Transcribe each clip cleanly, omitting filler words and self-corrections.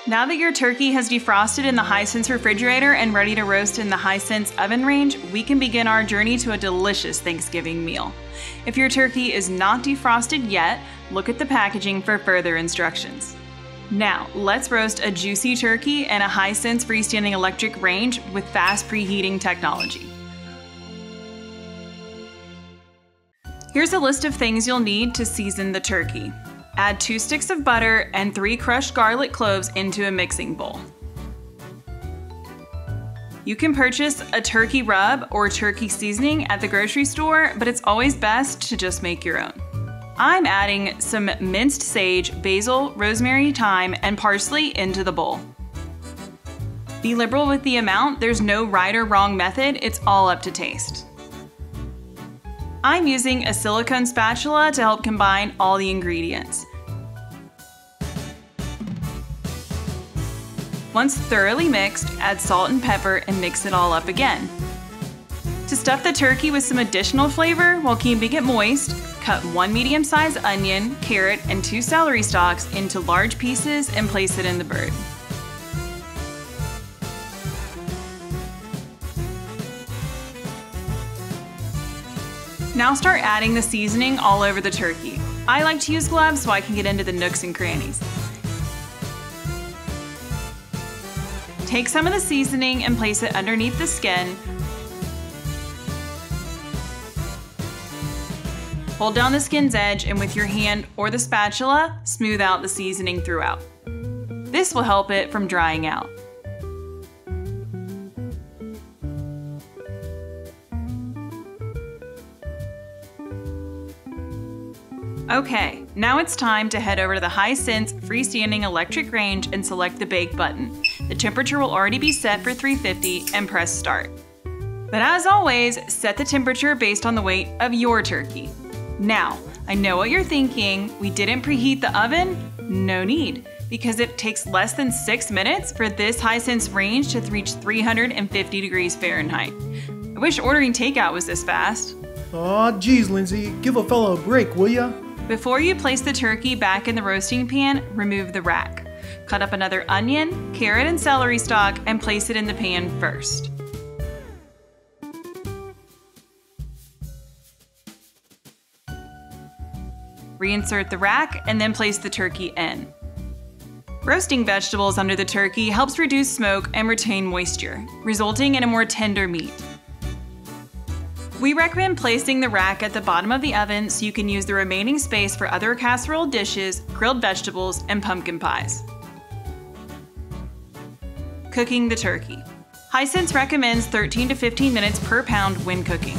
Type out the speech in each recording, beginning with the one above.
Now that your turkey has defrosted in the Hisense refrigerator and ready to roast in the Hisense oven range, we can begin our journey to a delicious Thanksgiving meal. If your turkey is not defrosted yet, look at the packaging for further instructions. Now, let's roast a juicy turkey in a Hisense Freestanding Electric Range with fast preheating technology. Here's a list of things you'll need to season the turkey. Add 2 sticks of butter and 3 crushed garlic cloves into a mixing bowl. You can purchase a turkey rub or turkey seasoning at the grocery store, but it's always best to just make your own. I'm adding some minced sage, basil, rosemary, thyme, and parsley into the bowl. Be liberal with the amount. There's no right or wrong method. It's all up to taste. I'm using a silicone spatula to help combine all the ingredients. Once thoroughly mixed, add salt and pepper and mix it all up again. To stuff the turkey with some additional flavor while keeping it moist, cut 1 medium-sized onion, carrot, and 2 celery stalks into large pieces and place it in the bird. Now start adding the seasoning all over the turkey. I like to use gloves so I can get into the nooks and crannies. Take some of the seasoning and place it underneath the skin. Hold down the skin's edge and with your hand or the spatula, smooth out the seasoning throughout. This will help it from drying out. Okay, now it's time to head over to the Hisense Freestanding Electric Range and select the Bake button. The temperature will already be set for 350 and press Start. But as always, set the temperature based on the weight of your turkey. Now, I know what you're thinking, we didn't preheat the oven? No need, because it takes less than 6 minutes for this Hisense range to reach 350 degrees Fahrenheit. I wish ordering takeout was this fast. Aw, geez, Lindsay, give a fellow a break, will ya? Before you place the turkey back in the roasting pan, remove the rack. Cut up another onion, carrot, and celery stalk and place it in the pan first. Reinsert the rack and then place the turkey in. Roasting vegetables under the turkey helps reduce smoke and retain moisture, resulting in a more tender meat. We recommend placing the rack at the bottom of the oven so you can use the remaining space for other casserole dishes, grilled vegetables, and pumpkin pies. Cooking the turkey. Hisense recommends 13 to 15 minutes per pound when cooking.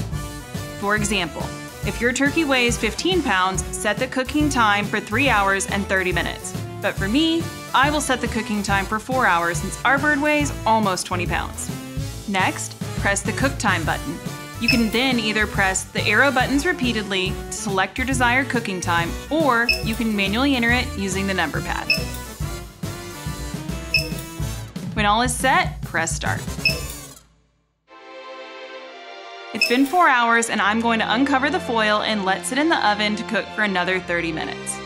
For example, if your turkey weighs 15 pounds, set the cooking time for 3 hours and 30 minutes. But for me, I will set the cooking time for 4 hours since our bird weighs almost 20 pounds. Next, press the cook time button. You can then either press the arrow buttons repeatedly to select your desired cooking time, or you can manually enter it using the number pad. When all is set, press Start. It's been 4 hours and I'm going to uncover the foil and let sit in the oven to cook for another 30 minutes.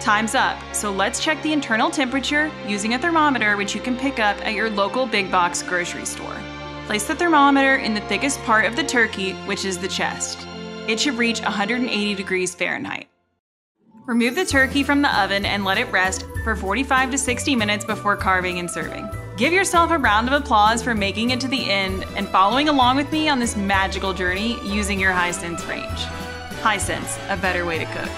Time's up, so let's check the internal temperature using a thermometer which you can pick up at your local big box grocery store. Place the thermometer in the thickest part of the turkey, which is the chest. It should reach 180 degrees Fahrenheit. Remove the turkey from the oven and let it rest for 45 to 60 minutes before carving and serving. Give yourself a round of applause for making it to the end and following along with me on this magical journey using your Hisense range. Hisense, a better way to cook.